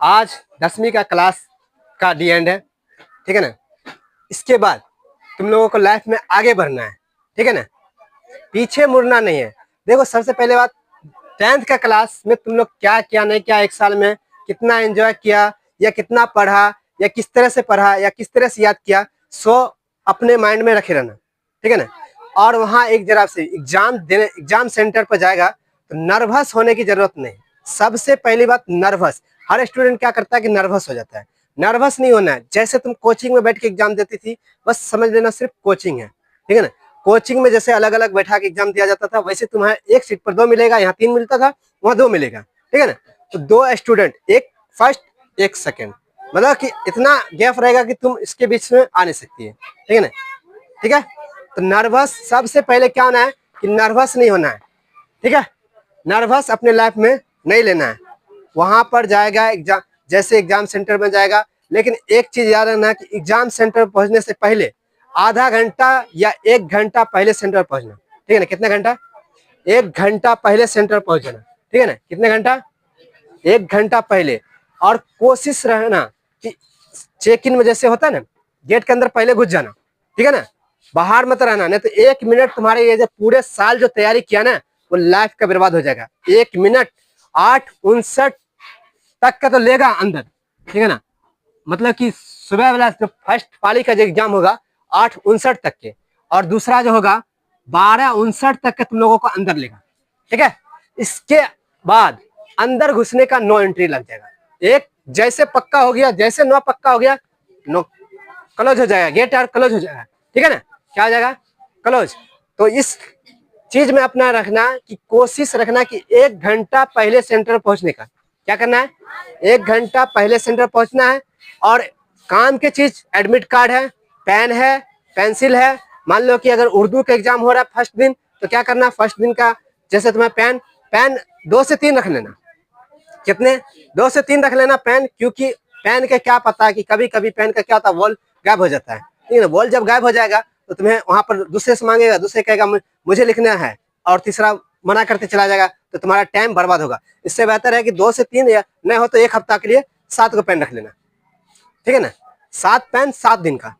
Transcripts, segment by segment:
आज 10वीं का क्लास का डी एंड है, ठीक है ना। इसके बाद तुम लोगों को लाइफ में आगे बढ़ना है, ठीक है ना, पीछे मुड़ना नहीं है। देखो सबसे पहले बात, 10th का क्लास में तुम लोग क्या क्या नहीं क्या, एक साल में कितना एंजॉय किया या कितना पढ़ा या किस तरह से पढ़ा या किस तरह से याद किया, सो अपने माइंड में रखे रहना, ठीक है ना। और वहाँ एक जरा से एग्जाम सेंटर पर जाएगा तो नर्वस होने की जरूरत नहीं। सबसे पहली बात, नर्वस हर स्टूडेंट क्या करता है कि नर्वस हो जाता है। नर्वस नहीं होना है। जैसे तुम कोचिंग में बैठ के एग्जाम देती थी, बस समझ लेना सिर्फ कोचिंग है, ठीक है ना। कोचिंग में जैसे अलग अलग बैठा के एग्जाम दिया जाता था, वैसे तुम्हें एक सीट पर 2 मिलेगा, यहाँ 3 मिलता था, वहाँ 2 मिलेगा, ठीक है ना। तो 2 स्टूडेंट, एक फर्स्ट एक सेकेंड, मतलब कि इतना गैप रहेगा कि तुम इसके बीच में आ नहीं सकती है, ठीक है ना। ठीक है, तो नर्वस सबसे पहले क्या होना है कि नर्वस नहीं होना है, ठीक है। नर्वस अपने लाइफ में नहीं लेना है। वहां पर जाएगा एग्जाम, जैसे एग्जाम सेंटर में जाएगा, लेकिन एक चीज याद रखना कि एग्जाम सेंटर पहुंचने से पहले आधा घंटा या 1 घंटा पहले सेंटर पहुंचना, ठीक है ना। कितना घंटा? 1 घंटा पहले सेंटर पहुंचना, ठीक है ना। कितने घंटा? 1 घंटा पहले। और कोशिश रहना कि चेक इन में जैसे होता है ना, गेट के अंदर पहले घुस जाना, ठीक है ना, बाहर मत रहना, नहीं तो 1 मिनट तुम्हारे ये जो पूरे साल जो तैयारी किया ना, वो लाइफ का बर्बाद हो जाएगा। 1 मिनट 8:59 तक का तो लेगा अंदर, ठीक है ना। मतलब कि सुबह वाला जो फर्स्ट पाली का जो एग्जाम होगा 8:59 तक के, और दूसरा जो होगा 12:59 तक के तुम लोगों को अंदर लेगा, ठीक है। इसके बाद अंदर घुसने का नो एंट्री लग जाएगा। एक जैसे पक्का हो गया, जैसे नो पक्का हो गया, नो क्लोज हो जाएगा, गेट यार क्लोज हो जाएगा, ठीक है ना। क्या हो जाएगा? क्लोज। तो इस चीज में अपना रखना कि कोशिश रखना कि 1 घंटा पहले सेंटर पहुंचने का। क्या करना है? 1 घंटा पहले सेंटर पहुंचना है। और काम की चीज एडमिट कार्ड है, पेन है, पेंसिल है। मान लो कि अगर उर्दू का एग्जाम हो रहा है फर्स्ट दिन, तो क्या करना, फर्स्ट दिन का जैसे तुम्हें पेन पेन 2 से 3 रख लेना। कितने? 2 से 3 रख लेना पेन, क्योंकि पेन का क्या पता है कि कभी कभी पेन का क्या होता है, वॉल गायब हो जाता है, ठीक है ना। वॉल जब गायब हो जाएगा तो तुम्हें वहां पर दूसरे से मांगेगा, दूसरे कहेगा मुझे लिखना है, और तीसरा मना करते चला जाएगा, तो तुम्हारा टाइम बर्बाद होगा। इससे बेहतर है कि 2 से 3 या नहीं हो तो 1 हफ्ता के लिए 7 को पेन रख लेना, ठीक है ना। 7 पेन 7 दिन का,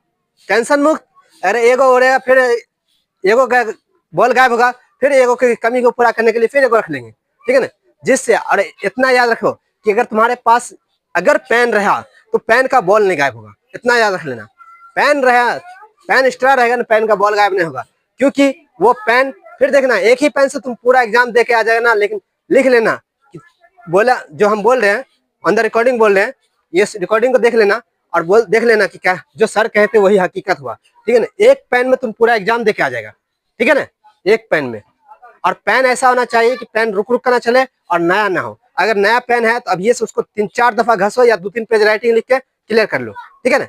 टेंशन मुक्त। अरे एगो उड़ेगा, फिर एगो बॉल गायब होगा, फिर एगो की कमी को पूरा करने के लिए फिर एगो रख लेंगे, ठीक है ना। जिससे, अरे इतना याद रखो कि अगर तुम्हारे पास अगर पेन रहा तो पेन का बॉल नहीं गायब होगा, इतना याद रख लेना। पेन रहा, पेन एक्स्ट्रा रहेगा ना, पेन का बॉल गायब नहीं होगा, क्योंकि वो पेन, फिर देखना एक ही पेन से तुम पूरा एग्जाम दे के आ जाएगा ना। लेकिन लिख लेना कि बोला जो हम बोल रहे हैं, अंदर रिकॉर्डिंग बोल रहे हैं, ये रिकॉर्डिंग को देख लेना और बोल देख लेना कि क्या जो सर कहते वही हकीकत हुआ, ठीक है ना। एक पेन में तुम पूरा एग्जाम दे के आ जाएगा, ठीक है ना, एक पेन में। और पेन ऐसा होना चाहिए कि पेन रुक रुक कर ना चले और नया ना हो। अगर नया पेन है तो अब ये से उसको 3-4 दफा घसो या 2-3 पेज राइटिंग लिख के क्लियर कर लो, ठीक है ना।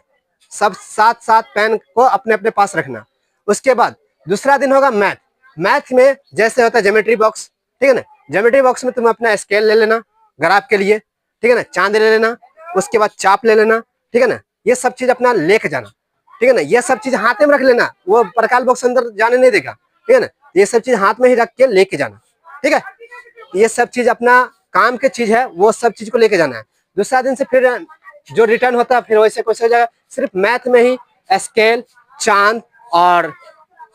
सब 7-7 पेन को अपने अपने पास रखना। उसके बाद दूसरा दिन होगा मैथ। मैथ में जैसे होता है ज्योमेट्री बॉक्स, ठीक है ना। ज्योमेट्री बॉक्स में तुम अपना स्केल ले लेना ग्राफ के लिए, ठीक है ना, चांद ले लेना, उसके बाद चाप ले लेना, ठीक है ना। ये सब चीज अपना लेके जाना, ठीक है ना। ये सब चीज हाथ में रख लेना, वो प्रकाल बॉक्स अंदर जाने नहीं देगा, ठीक है ना। ये सब चीज हाथ में ही रख के लेके जाना, ठीक है। ये सब चीज अपना काम की चीज है, वो सब चीज को लेके जाना है। दूसरा दिन से फिर जो रिटर्न होता है फिर वैसे कुछ हो जाएगा, सिर्फ मैथ में ही स्केल, चांद और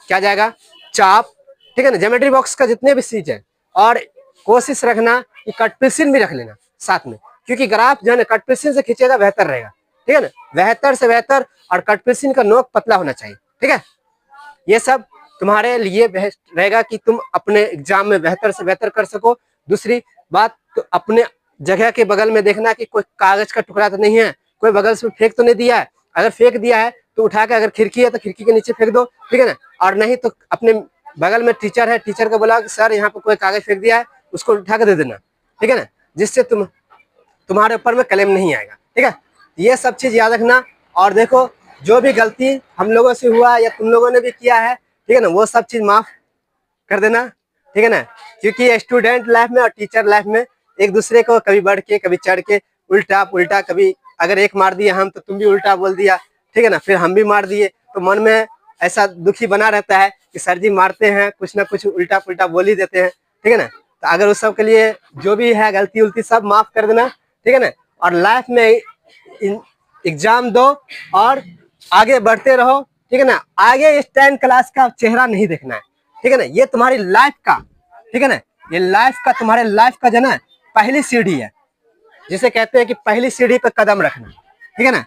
क्या जाएगा, चाप, ठीक है ना। ज्योमेट्री बॉक्स का जितने भी चीज है, और कोशिश रखना कि कट पेंसिल भी रख लेना साथ में, क्योंकि ग्राफ जो है ना कट पेंसिल से खींचेगा बेहतर रहेगा, ठीक है ना, बेहतर से बेहतर। और कट पेंसिल का नोक पतला होना चाहिए, ठीक है। ये सब तुम्हारे लिए बेस्ट रहेगा कि तुम अपने एग्जाम में बेहतर से बेहतर कर सको। दूसरी बात, तो अपने जगह के बगल में देखना कि कोई कागज का टुकड़ा तो नहीं है, कोई बगल से फेंक तो नहीं दिया है। अगर फेंक दिया है तो उठा के, अगर खिड़की है तो खिड़की के नीचे फेंक दो, ठीक है ना। और नहीं तो अपने बगल में टीचर है, टीचर को बोला सर यहाँ पर कोई कागज फेंक दिया है, उसको उठा के दे देना, ठीक है ना, जिससे तुम्हारे ऊपर में क्लेम नहीं आएगा, ठीक है। ये सब चीज याद रखना। और देखो, जो भी गलती हम लोगों से हुआ या तुम लोगों ने भी किया है, ठीक है ना, वो सब चीज माफ कर देना, ठीक है ना। क्योंकि स्टूडेंट लाइफ में और टीचर लाइफ में एक दूसरे को कभी बढ़ के कभी चढ़ के उल्टा पुल्टा, कभी अगर एक मार दिया हम तो तुम भी उल्टा बोल दिया, ठीक है ना, फिर हम भी मार दिए, तो मन में ऐसा दुखी बना रहता है कि सर जी मारते हैं, कुछ ना कुछ उल्टा पुल्टा बोल ही देते हैं, ठीक है ना। तो अगर उस सब के लिए जो भी है गलती उल्टी सब माफ कर देना, ठीक है ना। और लाइफ में एग्जाम दो और आगे बढ़ते रहो, ठीक है ना। आगे इस 10 क्लास का चेहरा नहीं देखना है, ठीक है ना। ये तुम्हारी लाइफ का, ठीक है ना, ये लाइफ का, तुम्हारे लाइफ का जो ना पहली सीढ़ी है, जिसे कहते हैं कि पहली सीढ़ी पर कदम रखना, ठीक है ना।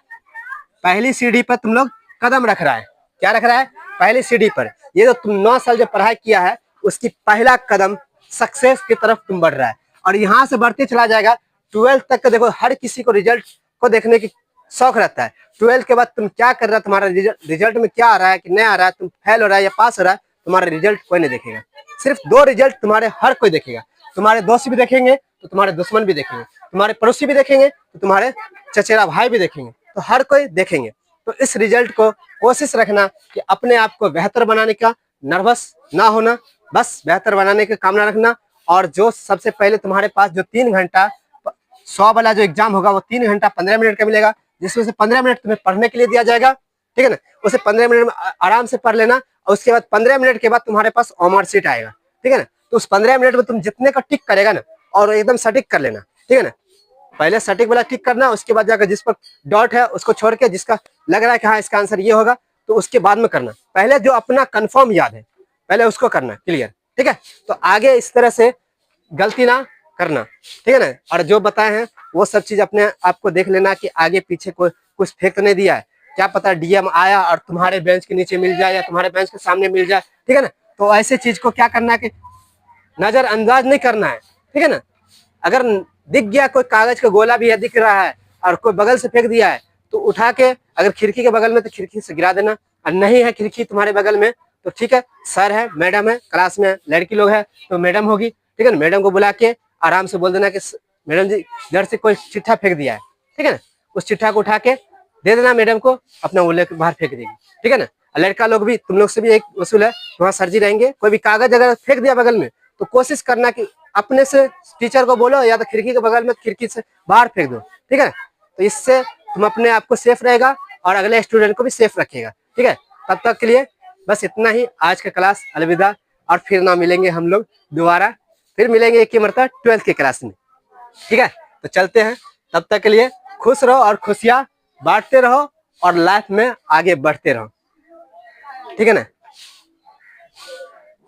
पहली सीढ़ी पर तुम लोग कदम रख रहा है, क्या रख रहा है, पहली सीढ़ी पर। ये जो तुम 9 साल जो पढ़ाई किया है उसकी पहला कदम सक्सेस की तरफ तुम बढ़ रहा है, और यहाँ से बढ़ते चला जाएगा। 12th तक का देखो, हर किसी को रिजल्ट को देखने की शौक रहता है। 12th के बाद तुम क्या कर रहा है, तुम्हारा रिजल्ट में क्या आ रहा है कि नहीं आ रहा है, तुम फेल हो रहा है या पास हो रहा है, तुम्हारा रिजल्ट कोई नहीं देखेगा। सिर्फ 2 रिजल्ट तुम्हारे हर कोई देखेगा, तुम्हारे दोस्त भी देखेंगे तो तुम्हारे दुश्मन भी देखेंगे, तुम्हारे पड़ोसी भी देखेंगे तो तुम्हारे चचेरा भाई भी देखेंगे, तो हर कोई देखेंगे। तो इस रिजल्ट को कोशिश रखना कि अपने आप को बेहतर बनाने का, नर्वस ना होना, बस बेहतर बनाने की कामना रखना। और जो सबसे पहले तुम्हारे पास जो 3 घंटा 100 वाला जो एग्जाम होगा वो 3 घंटा 15 मिनट का मिलेगा, जिसमें से 15 मिनट तुम्हें पढ़ने के लिए दिया जाएगा, ठीक है ना। उसे 15 मिनट में आराम से पढ़ लेना, और उसके बाद 15 मिनट के बाद तुम्हारे पास ओमर सीट आएगा, ठीक है ना। तो उस 15 मिनट में तुम जितने का टिक करेगा ना, और एकदम सटीक कर लेना, ठीक है ना। पहले सटीक वाला टिक करना, उसके बाद जाकर जिस पर डॉट है उसको छोड़ के जिसका लग रहा है कि हाँ इसका आंसर ये होगा, तो उसके बाद में करना। पहले जो अपना कंफर्म याद है पहले उसको करना क्लियर, ठीक है। तो आगे इस तरह से गलती ना करना, ठीक है ना। और जो बताए हैं वो सब चीज अपने आपको देख लेना कि आगे पीछे कोई कुछ फेंक तो नहीं दिया है। क्या पता डीएम आया और तुम्हारे बेंच के नीचे मिल जाए या तुम्हारे बेंच के सामने मिल जाए, ठीक है ना। तो ऐसे चीज को क्या करना है कि नजरअंदाज नहीं करना है, ठीक है ना। अगर दिख गया कोई कागज का गोला भी है दिख रहा है और कोई बगल से फेंक दिया है, तो उठा के अगर खिड़की के बगल में तो खिड़की से गिरा देना, और नहीं है खिड़की तुम्हारे बगल में तो ठीक है, सर है, मैडम है, क्लास में लड़की लोग है तो मैडम होगी, ठीक है ना। मैडम को बुला के आराम से बोल देना कि मैडम जी इधर से कोई चिट्ठा फेंक दिया है, ठीक है ना। उस चिट्ठा को उठा के दे देना मैडम को, अपना वो लेकर बाहर फेंक देगी, ठीक है ना। लड़का लोग भी, तुम लोग से भी एक वसूल है, वहाँ सर जी रहेंगे, कोई भी कागज अगर फेंक दिया बगल में तो कोशिश करना कि अपने से टीचर को बोलो या तो खिड़की के बगल में खिड़की से बाहर फेंक दो, ठीक है। तो इससे तुम अपने आप को सेफ रहेगा और अगले स्टूडेंट को भी सेफ रखेगा, ठीक है। तब तक के लिए बस इतना ही, आज का क्लास अलविदा। और फिर ना मिलेंगे हम लोग दोबारा, फिर मिलेंगे एक ही मरतबा 12th के क्लास में, ठीक है। तो चलते हैं, तब तक के लिए खुश रहो और खुशियां बांटते रहो और लाइफ में आगे बढ़ते रहो, ठीक है ना।